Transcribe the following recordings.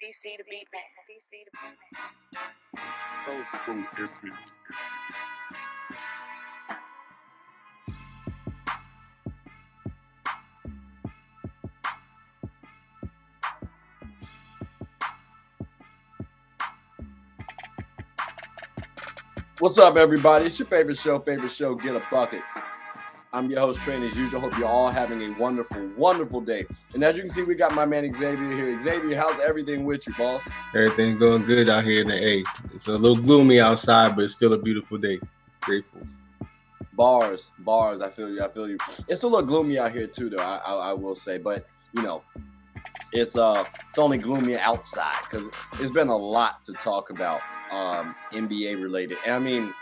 DC the beat man. So epic. What's up, everybody? It's your favorite show, Get a Bucket. I'm your host, Train, as usual. Hope you're all having a wonderful, wonderful day. And as you can see, we got my man Xavier here. Xavier, how's everything with you, boss? Everything going good out here in the A. It's a little gloomy outside, but it's still a beautiful day. Grateful. Bars. I feel you. It's a little gloomy out here too, though. I will say, but you know, it's only gloomy outside because it's been a lot to talk about, NBA related. And I mean,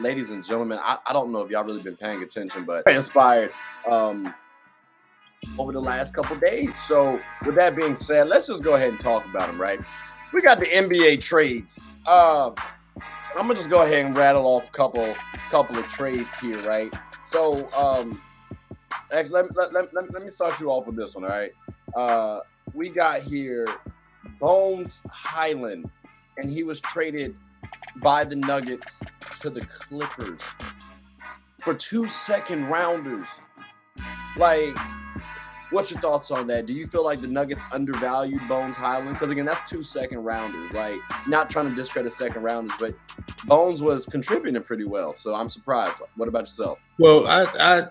ladies and gentlemen, I don't know if y'all really been paying attention, but inspired over the last couple days. So with that being said, let's just go ahead and talk about them, right? We got the NBA trades. I'm gonna just go ahead and rattle off a couple of trades here, right? So actually, let me start you off with this one, all right? We got here Bones Highland, and he was traded by the Nuggets to the Clippers for 2 second rounders. Like, what's your thoughts on that? Do you feel like the Nuggets undervalued Bones Highland? Because again, that's 2 second rounders. Like, not trying to discredit second rounders, but Bones was contributing pretty well, so I'm surprised. What about yourself? Well, I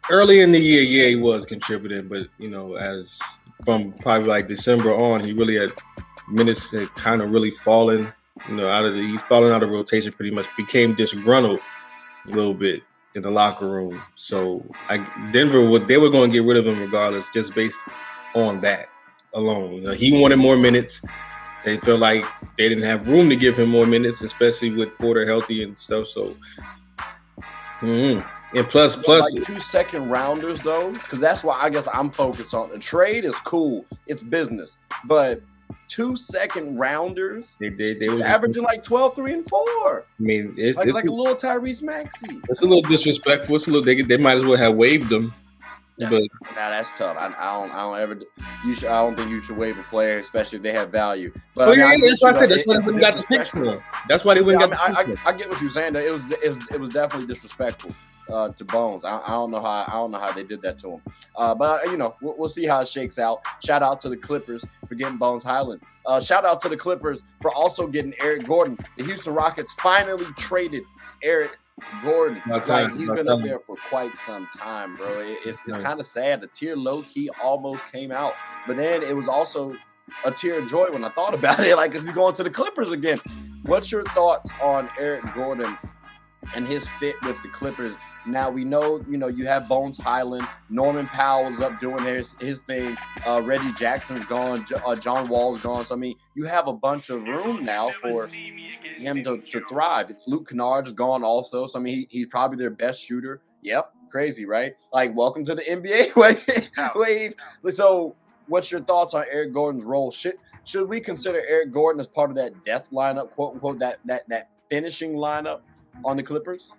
early in the year, yeah, he was contributing, but you know, as from probably like December on, he really had minutes that kind of really fallen, you know, he's fallen out of rotation, pretty much became disgruntled a little bit in the locker room. So Denver, they were going to get rid of him regardless, just based on that alone. You know, he wanted more minutes. They felt like they didn't have room to give him more minutes, especially with Porter healthy and stuff. So, and plus, like 2 second rounders though, because that's why I guess I'm focused on. The trade is cool, it's business, but 2 second rounders, they was averaging like 12, 3, and 4. I mean, it's like a little Tyrese Maxey. It's a little disrespectful. It's a little. They might as well have waived them. Yeah, but that's tough. I don't think you should waive a player, especially if they have value. But that's why I said that's why they wouldn't got the picks for him. That's why they wouldn't got the picks. I get what you're saying. Though. It was definitely disrespectful to Bones. I don't know how they did that to him. But you know, we'll see how it shakes out. Shout out to the Clippers for getting Bones Highland. Shout out to the Clippers for also getting Eric Gordon. The Houston Rockets finally traded Eric Gordon. Like, he's been up there for quite some time, bro. It's kind of sad. The tier low key almost came out, but then it was also a tear of joy when I thought about it. Like, 'cause he's going to the Clippers again. What's your thoughts on Eric Gordon and his fit with the Clippers? Now we know, you know, you have Bones Highland, Norman Powell's up doing his thing, Reggie Jackson's gone, John Wall's gone. So I mean, you have a bunch of room now for him to thrive. Luke Kennard's gone also. So I mean, he's probably their best shooter. Yep, crazy, right? Like, welcome to the NBA wave. So, what's your thoughts on Eric Gordon's role? Should we consider Eric Gordon as part of that death lineup, quote unquote, that finishing lineup on the Clippers?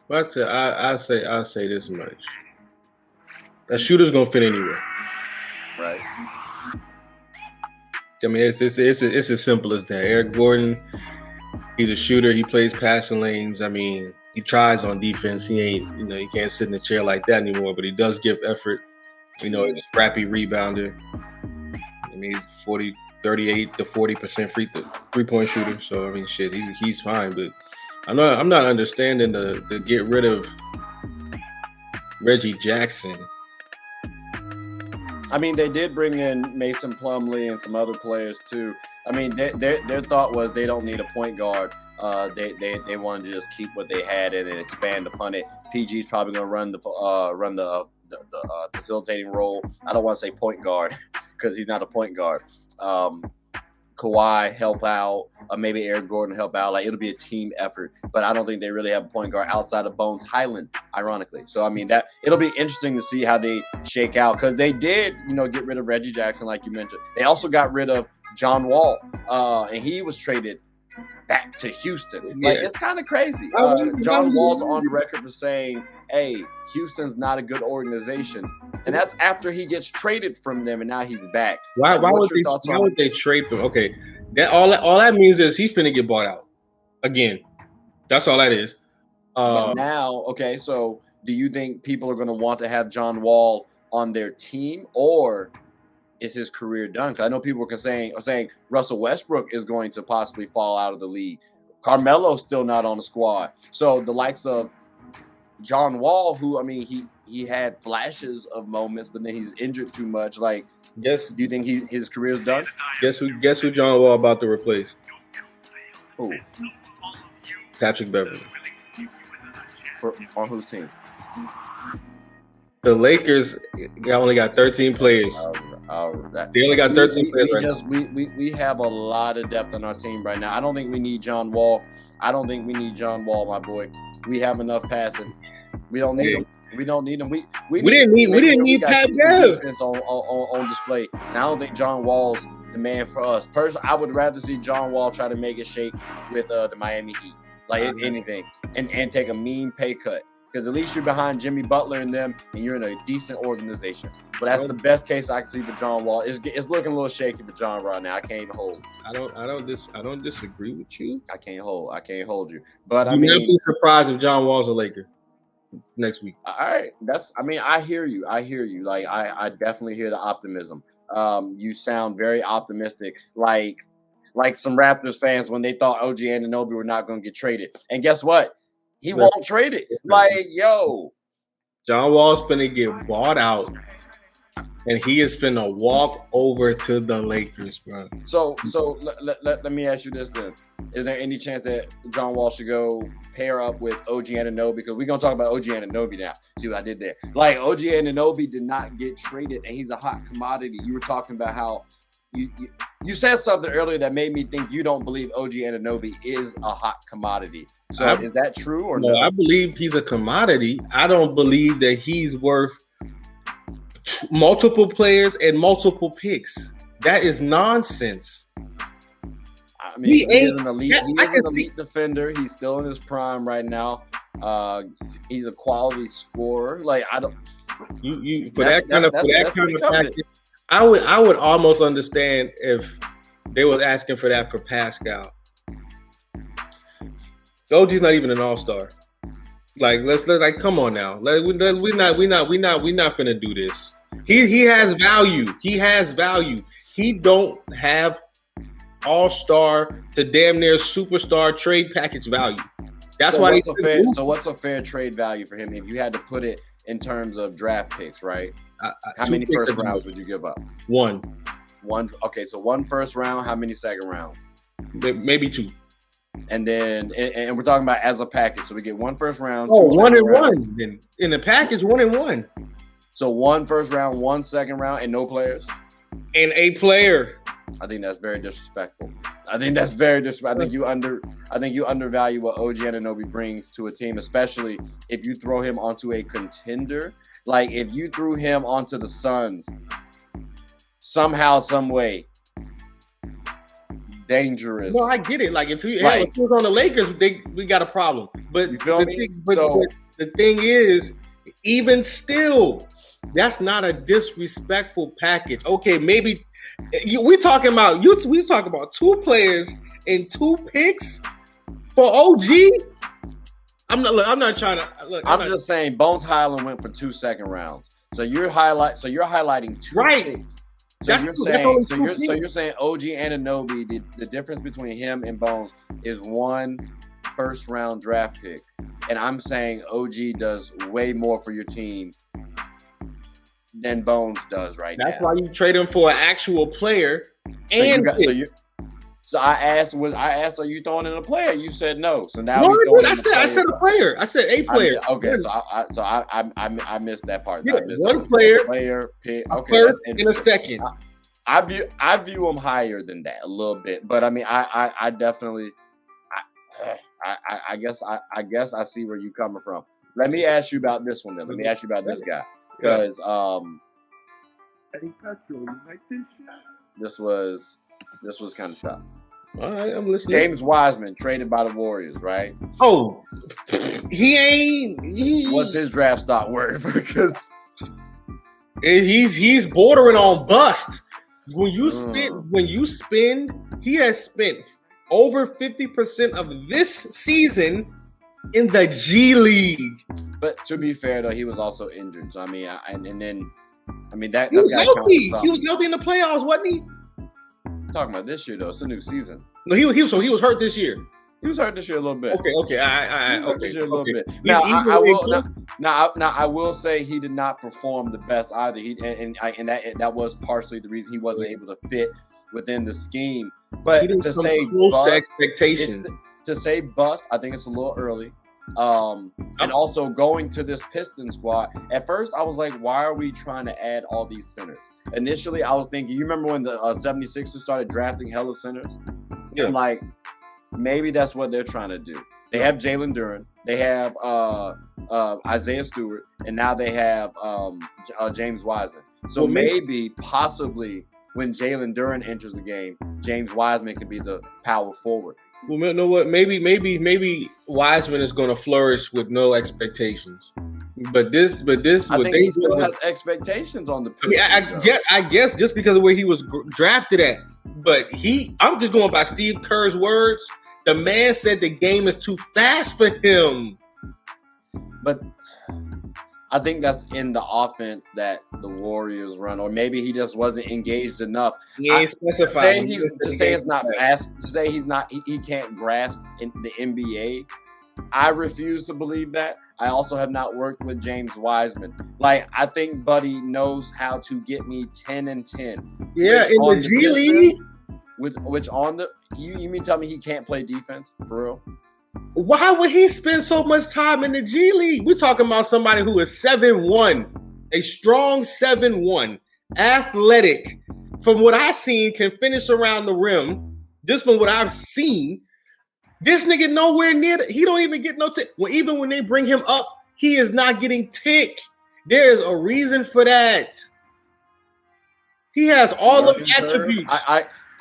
But I say this much: a shooter's gonna fit anywhere, right? I mean, it's as simple as that. Eric Gordon, he's a shooter. He plays passing lanes. I mean, he tries on defense. He ain't, you know, he can't sit in the chair like that anymore. But he does give effort. You know, he's a scrappy rebounder. I mean, he's 38 to 40% three-point shooter. So I mean, shit, he's fine. But I'm not understanding the get rid of Reggie Jackson. I mean, they did bring in Mason Plumlee and some other players too. I mean, their thought was they don't need a point guard. They wanted to just keep what they had and expand upon it. PG's probably going to run the facilitating role. I don't want to say point guard because he's not a point guard. Kawhi help out, maybe Eric Gordon help out. Like, it'll be a team effort, but I don't think they really have a point guard outside of Bones Highland, ironically. So I mean, that it'll be interesting to see how they shake out, because they did, you know, get rid of Reggie Jackson, like you mentioned. They also got rid of John Wall, and he was traded back to Houston. Like, it's kind of crazy. John Wall's on record for saying, hey, Houston's not a good organization, and that's after he gets traded from them, and now he's back. Why would they trade for him? Okay, all that means is he's finna get bought out again. That's all that is. But now, okay, so do you think people are going to want to have John Wall on their team, or is his career done? Because I know people are saying Russell Westbrook is going to possibly fall out of the league. Carmelo's still not on the squad. So the likes of John Wall, who, I mean, he had flashes of moments, but then he's injured too much. Like, do you think his career's done? Guess who John Wall about to replace? Who? Patrick Beverly. On whose team? The Lakers only got 13 players. They only got 13 players. We have a lot of depth on our team right now. I don't think we need John Wall. I don't think we need John Wall, my boy. We have enough passing. We don't need him. We don't need him. We didn't need Pat Bev on display. And I don't think John Wall's the man for us. Personally, I would rather see John Wall try to make it shake with the Miami Heat, like anything, and take a mean pay cut. Because at least you're behind Jimmy Butler and them, and you're in a decent organization. But that's the best case I can see for John Wall. It's looking a little shaky for John right now. I can't even hold. I don't disagree with you. I can't hold you. But I mean, you'd be surprised if John Wall's a Laker next week. All right, I hear you. Like I definitely hear the optimism. You sound very optimistic. Like some Raptors fans when they thought OG Anunoby were not going to get traded, and guess what? He won't trade it. It's like, yo. John Wall's finna get bought out, and he is finna walk over to the Lakers, bro. So let me ask you this then. Is there any chance that John Wall should go pair up with OG Anunoby? Because we're going to talk about OG Anunoby now. See what I did there. Like, OG Anunoby did not get traded, and he's a hot commodity. You were talking about how you said something earlier that made me think you don't believe OG Anunoby is a hot commodity. So is that true or no? I believe he's a commodity. I don't believe that he's worth multiple players and multiple picks. That is nonsense. I mean, he's an elite defender. He's still in his prime right now. He's a quality scorer. Like I don't. For that kind of package, I would almost understand if they were asking for that for Pascal. OG's not even an all-star. Like let's come on now. We're not finna do this. He has value. He don't have all-star to damn near superstar trade package value. That's why what's a fair trade value for him if you had to put it in terms of draft picks, right? How many first rounds would you give up? One. Okay, so one first round. How many second rounds? Maybe two. And then, and we're talking about as a package. So we get one first round. One and one. Then in the package, 1 and 1. So one first round, 1 second round, and no players. And a player. I think that's very disrespectful. I think you undervalue what OG Anunoby brings to a team, especially if you throw him onto a contender. Like if you threw him onto the Suns, somehow, some way. Dangerous. No, I get it. Like if he was on the Lakers, we got a problem. But the thing is, even still, that's not a disrespectful package. Okay, maybe we talking about 2 players and 2 picks for OG. I'm not trying to look. I'm just saying Bones Highland went for 2 second rounds. So you're highlighting 2 picks. So you're saying OG Anunoby, the difference between him and Bones is 1 first round draft pick. And I'm saying OG does way more for your team than Bones does right now. That's why you trade him for an actual player. So I asked, are you throwing in a player? You said no. So now I said a player. I said a player. I missed that part. Yeah, one player pick. Okay, first in a second. I view him higher than that a little bit, but I mean, I definitely, I guess I see where you're coming from. Let me ask you about this one then. Let me ask you about this guy because this was kind of tough. All right, I'm listening. James Wiseman traded by the Warriors, right? Oh, What's his draft stock worth? Because he's bordering on bust. When you spend, he has spent over 50% of this season in the G League. But to be fair, though, he was also injured. So I mean, that he was healthy. He was healthy in the playoffs, wasn't he? I'm talking about this year, though. It's a new season. No, he was hurt this year. He was hurt this year a little bit. Okay. This year a little bit. Now, I will say he did not perform the best either. That was partially the reason he wasn't able to fit within the scheme. But to say close to expectations, to say bust, I think it's a little early. And also going to this Pistons squad, at first I was like, why are we trying to add all these centers? Initially, I was thinking, you remember when the 76ers started drafting hella centers? Yeah. And like, maybe that's what they're trying to do. They have Jalen Duren, they have Isaiah Stewart, and now they have James Wiseman. So possibly, when Jalen Duren enters the game, James Wiseman could be the power forward. Well, you know what? Maybe Wiseman is going to flourish with no expectations. But this, I think he still has expectations on the Pistons. I guess just because of the way he was drafted at. But I'm just going by Steve Kerr's words. The man said the game is too fast for him. But I think that's in the offense that the Warriors run, or maybe he just wasn't engaged enough. He ain't specified. To say it's not fast, to say he can't grasp in the NBA. I refuse to believe that. I also have not worked with James Wiseman. Like, I think Buddy knows how to get me 10 and 10. Yeah, in the G League. You mean tell me he can't play defense for real? Why would he spend so much time in the G League? We're talking about somebody who is 7'1", a strong 7'1", athletic. From what I've seen, can finish around the rim. Just from what I've seen, this nigga nowhere near. He don't even get no tick. Well, even when they bring him up, he is not getting tick. There's a reason for that. He has all of the attributes.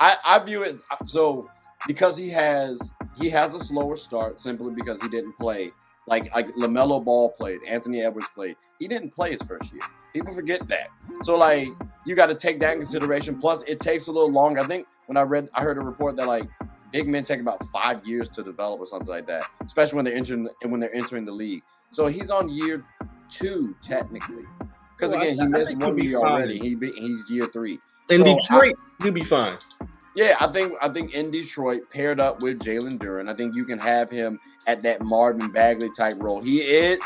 I view it so because he has a slower start simply because he didn't play like LaMelo Ball played, Anthony Edwards played. He didn't play his first year. People forget that. So like you got to take that in consideration. Plus, it takes a little longer. I think when I heard a report that like big men take about 5 years to develop or something like that, especially when they're entering the league. So he's on year 2 technically, because again he missed 1 year already. He's year 3. In Detroit, he'll be fine. Yeah, I think in Detroit, paired up with Jalen Duren, I think you can have him at that Marvin Bagley type role. He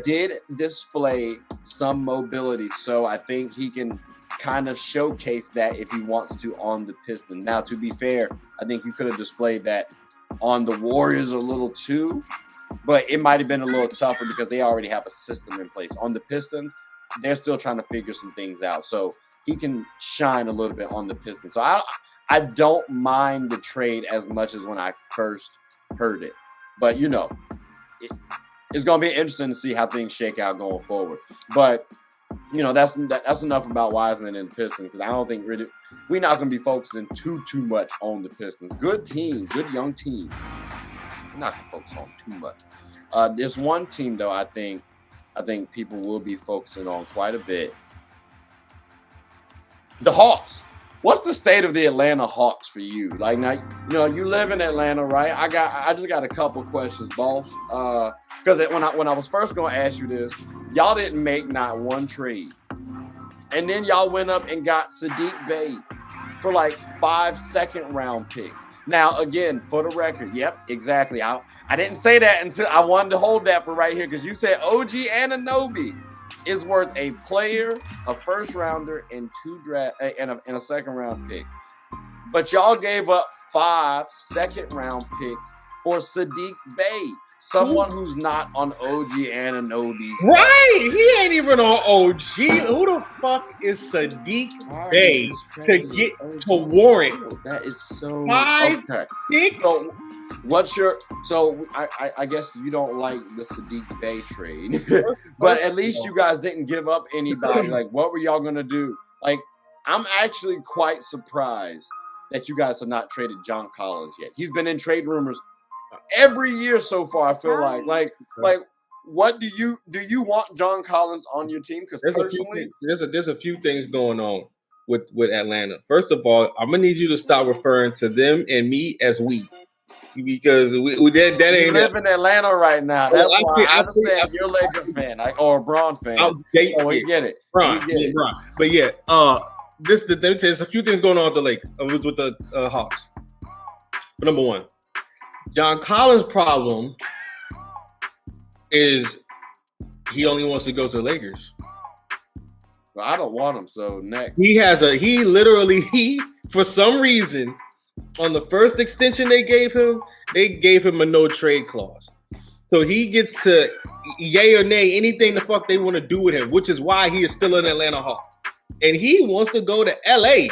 did display some mobility, so I think he can kind of showcase that if he wants to on the Pistons. Now, to be fair, I think you could have displayed that on the Warriors a little too, but it might have been a little tougher because they already have a system in place. On the Pistons, they're still trying to figure some things out, so he can shine a little bit on the Pistons. So I don't mind the trade as much as when I first heard it. But, you know, it's going to be interesting to see how things shake out going forward. But, you know, that's enough about Wiseman and the Pistons, because I don't think really we're not going to be focusing too much on the Pistons. Good team, good young team. We're not going to focus on too much. There's one team, though, I think people will be focusing on quite a bit. The Hawks. What's the state of the Atlanta Hawks for you? Like, now, you know, you live in Atlanta, right? I just got a couple questions, boss. Because when I was first going to ask you this, y'all didn't make not one trade. And then y'all went up and got Saddiq Bey for like 5 second-round picks. Now, again, for the record, yep, exactly. I didn't say that until I wanted to hold that for right here, because you said OG Anunoby is worth a player, a first rounder, and a second round pick. But y'all gave up 5 second-round picks for Saddiq Bey, someone who's not on OG Anunoby's. Right, he ain't even on OG. Who the fuck is Saddiq Bey to get to warrant? That is so 5 picks. So I guess you don't like the Saddiq Bey trade, but at least you guys didn't give up anybody. Like, what were y'all gonna do? Like, I'm actually quite surprised that you guys have not traded John Collins yet. He's been in trade rumors every year so far. I feel like what do you want John Collins on your team? Because personally, there's a few things going on with Atlanta. First of all, I'm gonna need you to stop referring to them and me as we. Because that ain't. You live in Atlanta right now. That's why I understand you're a Lakers fan or a Braun fan. We get it. Braun. But yeah, there's a few things going on with the Lakers with the Hawks. But number one, John Collins' problem is he only wants to go to the Lakers. Well, I don't want him. So next, he literally for some reason. On the first extension they gave him a no trade clause. So he gets to yay or nay anything the fuck they want to do with him, which is why he is still an Atlanta Hawk. And he wants to go to LA.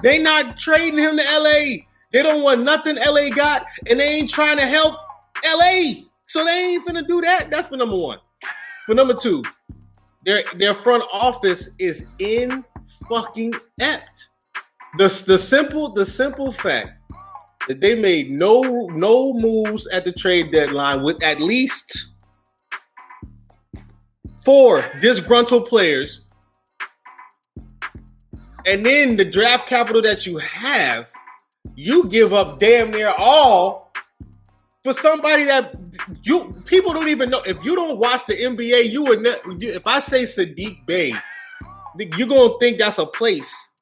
They not trading him to LA. They don't want nothing LA got, and they ain't trying to help LA. So they ain't finna do that. That's for number one. For number two, their front office is in fucking inept. The simple fact that they made no moves at the trade deadline with at least 4 disgruntled players, and then the draft capital that you have, you give up damn near all for somebody that people don't even know. If you don't watch the NBA, you would. If I say Saddiq Bey, you're gonna think that's a place.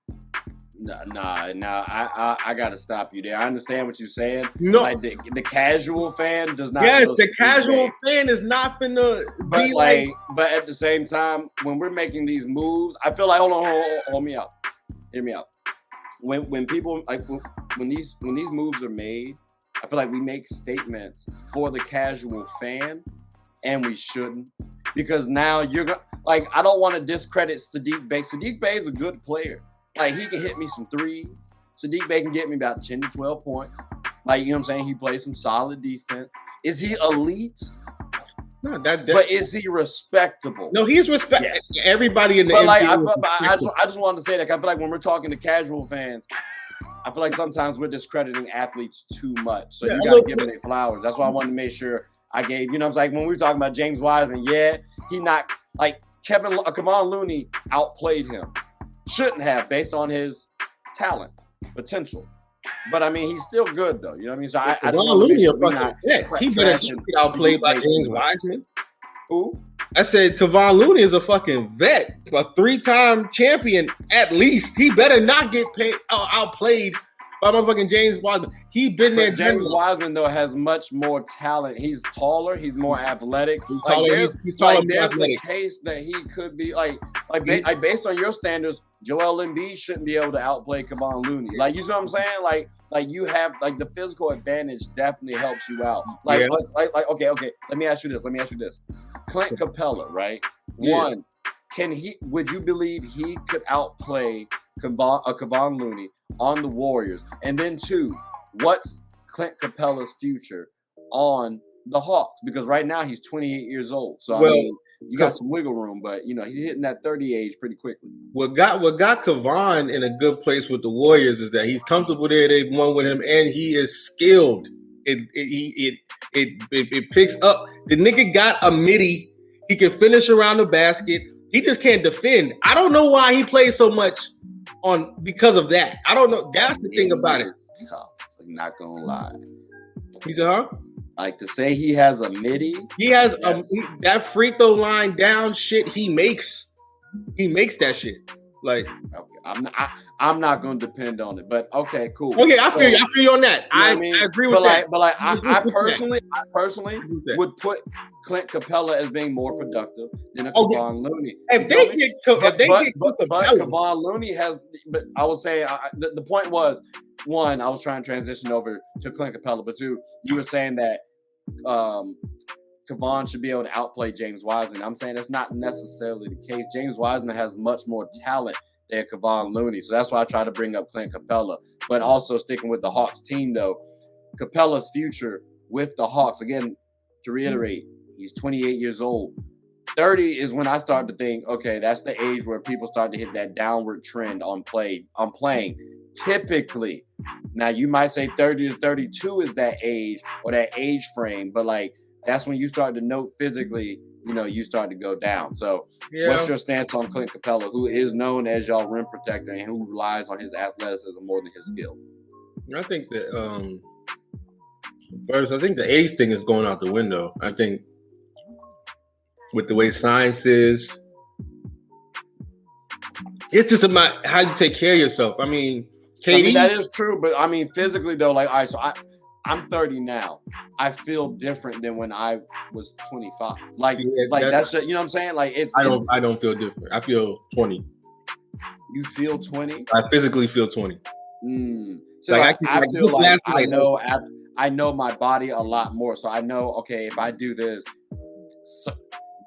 Nah. I gotta stop you there. I understand what you're saying. No, like the casual fan does not. Yes, the casual fan is not finna be like. But at the same time, when we're making these moves, I feel like hold me out. Hear me out. When people when these moves are made, I feel like we make statements for the casual fan, and we shouldn't, because now you're gonna I don't want to discredit Saddiq Bey. Saddiq Bey is a good player. Like, he can hit me some threes. Saddiq Bey can get me about 10 to 12 points. Like, you know what I'm saying? He plays some solid defense. Is he elite? No, but is he respectable? No, he's respect. Yes. Everybody in the NBA. I just wanted to say that. I feel like when we're talking to casual fans, I feel like sometimes we're discrediting athletes too much. So you got to give them their flowers. That's why I wanted to make sure I gave, you know what I'm saying? When we were talking about James Wiseman, he not, like, Kevon Looney outplayed him. Shouldn't have, based on his talent, potential. But I mean, he's still good though. You know what I mean? So I don't want to make sure he better get outplayed by James Wiseman. Who? I said Kevon Looney is a fucking vet, a 3-time champion at least. He better not get outplayed by motherfucking James Wiseman. He been there. James Wiseman though has much more talent. He's taller. He's more athletic. He's taller. There's a case that he could be based on your standards. Joel Embiid shouldn't be able to outplay Kevon Looney. Like, you see what I'm saying? Like you have the physical advantage definitely helps you out. Okay. Let me ask you this. Clint Capella, right? Yeah. One, would you believe he could outplay Kevon Looney on the Warriors? And then 2, what's Clint Capella's future on the Hawks? Because right now he's 28 years old. So I mean, you got some wiggle room, but you know he's hitting that 30 age pretty quickly. What got Kevon in a good place with the Warriors is that he's comfortable there. They won with him, and he is skilled. It picks up. The nigga got a midi. He can finish around the basket. He just can't defend. I don't know why he plays so much because of that. I don't know. That's the thing about it. It's tough. I'm not gonna lie. He said, huh? Like, to say he has a midi. He has that free throw line down shit. He makes that shit. Like, okay, I'm not gonna depend on it, but okay, cool. Okay, I feel you on that. I agree with that. But I personally would put Clint Capella as being more productive than a Kevon Looney. If they get Kevon Looney has. But I will say the point was, 1, I was trying to transition over to Clint Capella, but 2, you were saying that Kevon should be able to outplay James Wiseman. I'm saying that's not necessarily the case. James Wiseman has much more talent than Kevon Looney, so that's why I try to bring up Clint Capella. But also sticking with the Hawks team, though, Capella's future with the Hawks, again, to reiterate, he's 28 years old. 30 is when I start to think, okay, that's the age where people start to hit that downward trend on playing. Typically, Now you might say 30 to 32 is that age or that age frame, but like that's when you start to note physically, you start to go down. So what's your stance on Clint Capella, who is known as y'all rim protector and who relies on his athleticism more than his skill? I think that first, I think the age thing is going out the window. I think with the way science is, it's just about how you take care of yourself. I mean, KD, that is true, but I mean physically though, like all right, so I'm 30 now. I feel different than when I was 25. Like that's just, you know what I'm saying? Like I don't feel different. I feel 20. You feel 20? I physically feel 20. So like, I feel like I know my body a lot more. So I know, okay, if I do this,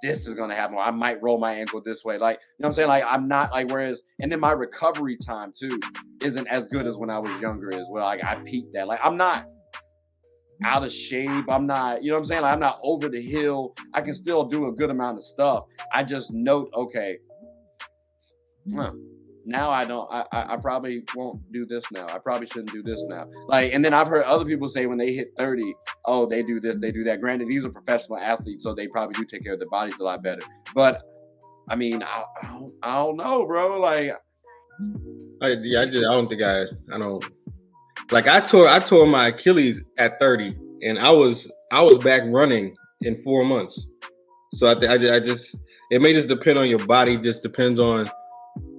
this is gonna happen. I might roll my ankle this way. Like, you know what I'm saying? Like I'm not like and then my recovery time too isn't as good as when I was younger as well. Like I peaked that. Like I'm not out of shape. I'm not, you know what I'm saying? Like I'm not over the hill. I can still do a good amount of stuff. I just note, okay, now I don't, I probably won't do this now. I probably shouldn't do this now. Like, and then I've heard other people say when they hit 30, oh, they do this, they do that. Granted, these are professional athletes, so they probably do take care of their bodies a lot better. But I mean, I don't know, bro. Like, I don't. Like I tore my Achilles at 30, and I was back running in 4 months. So I just it may just depend on your body. Just depends on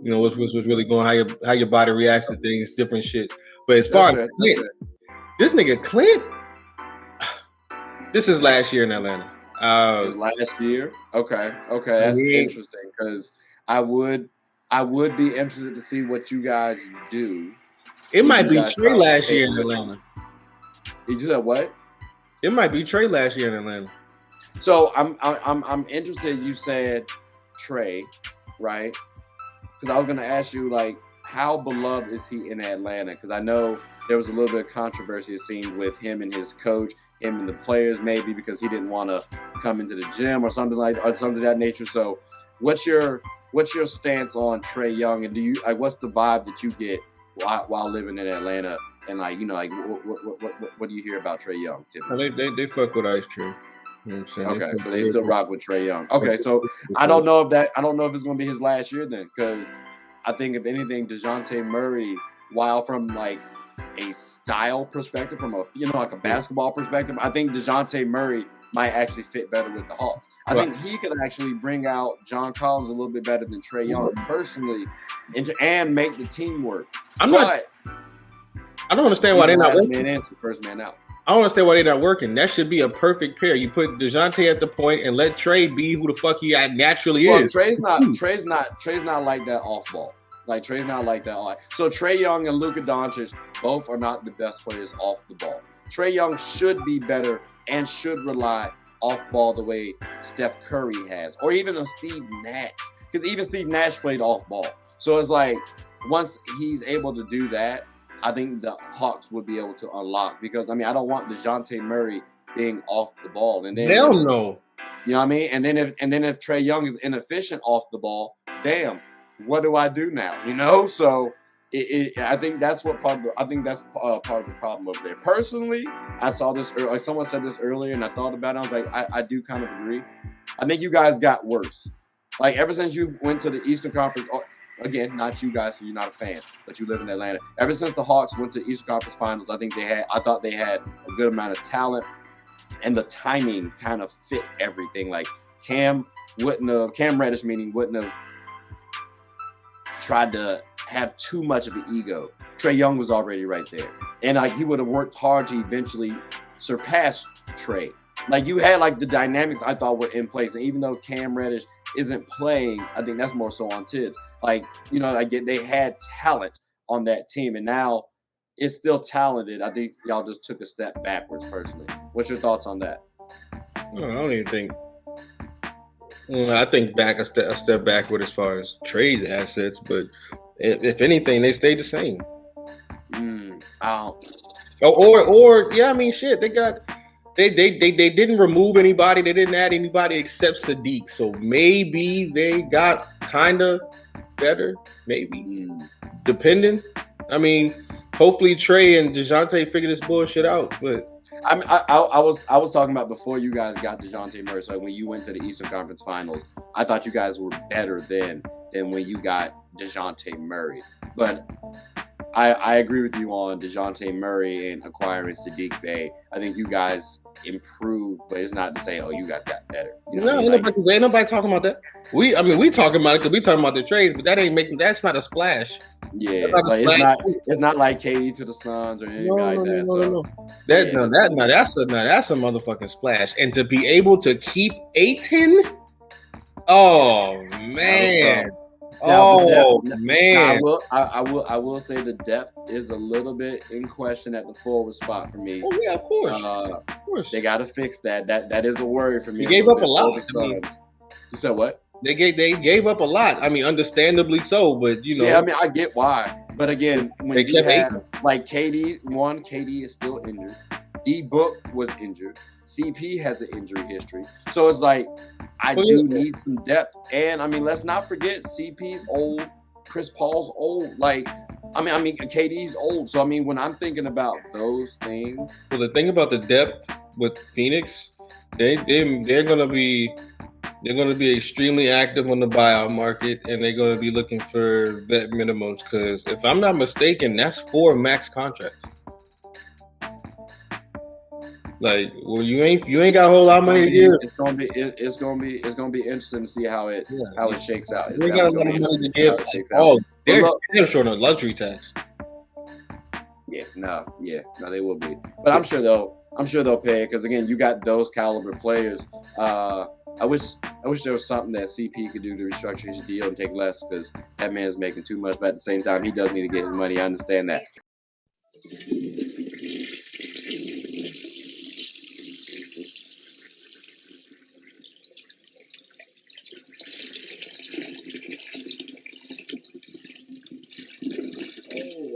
what's really going, how your body reacts to things, different shit. But as far as Clint, this nigga Clint, this is last year in Atlanta. His last year. Okay, that's interesting because I would be interested to see what you guys do. It might be Trey last year in Atlanta. You said what? It might be Trey last year in Atlanta. So I'm interested. You said Trey, right? Because I was gonna ask you like, how beloved is he in Atlanta? Because I know there was a little bit of controversy it seemed with him and his coach, him and the players, maybe because he didn't want to come into the gym or something of that nature. So, what's your stance on Trae Young, and do you what's the vibe that you get while living in Atlanta? And what do you hear about Trae Young? Typically? They fuck with Ice Trey. You know what I'm saying? Okay, so they still rock with Trae Young. Okay, so I don't know if it's going to be his last year then, because I think if anything, DeJounte Murray, while from like a style perspective, from a like a basketball perspective, I think DeJounte Murray might actually fit better with the Hawks. I think he could actually bring out John Collins a little bit better than Trae Young personally, and make the team work. I don't understand why they're not working. Man in, first man out. I don't understand why they're not working. That should be a perfect pair. You put DeJounte at the point and let Trae be who the fuck he naturally is. Trae's not like that off ball. Like Trae's not like that. So Trae Young and Luka Doncic both are not the best players off the ball. Trae Young should be better and should rely off ball the way Steph Curry has, or even a Steve Nash, because even Steve Nash played off ball. So it's like once he's able to do that, I think the Hawks would be able to unlock, because I don't want DeJounte Murray being off the ball, and then hell no, you know what I mean. And then if Trae Young is inefficient off the ball, damn, what do I do now? So I think that's part of the problem over there. Personally, I saw this. Like someone said this earlier, and I thought about it. I was like, I do kind of agree. I think you guys got worse. Like ever since you went to the Eastern Conference. Again, not you guys, so you're not a fan, but you live in Atlanta. Ever since the Hawks went to the Eastern Conference Finals, I thought they had a good amount of talent, and the timing kind of fit everything. Like Cam Reddish wouldn't have tried to have too much of an ego. Trae Young was already right there, and he would have worked hard to eventually surpass Trae. Like you had the dynamics I thought were in place, and even though Cam Reddish isn't playing, I think that's more so on Tibbs. They had talent on that team, and now it's still talented. I think y'all just took a step backwards personally. What's your thoughts on that? I don't even think. I think a step backward as far as trade assets, but if anything, they stayed the same. Shit. They didn't remove anybody. They didn't add anybody except Saddiq. So maybe they got kind of better. Maybe depending. hopefully Trey and DeJounte figure this bullshit out. But I was talking about before you guys got DeJounte Murray. So when you went to the Eastern Conference Finals, I thought you guys were better than when you got DeJounte Murray. But I agree with you on DeJounte Murray and acquiring Saddiq Bey. I think you guys improved, but it's not to say, oh, you guys got better. You know no, ain't nobody talking about that. We talking about it because we talking about the trades, but that's not a splash. Yeah, like it's not like KD to the Suns or anything like that. That's a motherfucking splash. And to be able to keep Ayton, oh man. Man. I will say the depth is a little bit in question at the forward spot for me. Oh yeah, of course. They got to fix that. That is a worry for me. You gave up a lot. You said what? They gave up a lot. I mean, understandably so, but you know. Yeah, I mean, I get why. But again, when you have like KD is still injured. D-Book was injured. CP has an injury history. So it's like I do need some depth. And I mean, let's not forget CP's old, Chris Paul's old. Like, I mean, KD's old. So I mean, when I'm thinking about those things. Well, the thing about the depth with Phoenix, they're gonna be extremely active on the buyout market, and they're gonna be looking for vet minimums. Because if I'm not mistaken, that's 4 max contracts. Like, well, you ain't got a whole lot of money to give. It's gonna be interesting to see how it shakes out. They got a lot of money to give. Oh, they're short on luxury tax. Yeah, no, they will be. But I'm sure they'll pay it because again, you got those caliber players. I wish there was something that CP could do to restructure his deal and take less because that man's making too much. But at the same time, he does need to get his money. I understand that.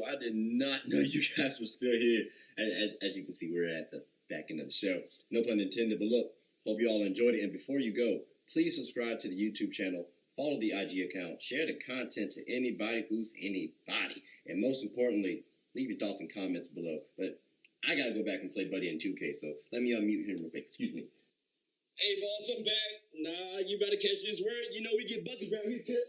I did not know you guys were still here. As you can see, we're at the back end of the show. No pun intended, but look, hope you all enjoyed it. And before you go, please subscribe to the YouTube channel, follow the IG account, share the content to anybody who's anybody. And most importantly, leave your thoughts and comments below. But I got to go back and play Buddy in 2K, so let me unmute him real quick. Excuse me. Hey, boss, I'm back. Nah, you better catch this word. You know we get buckets around here, too.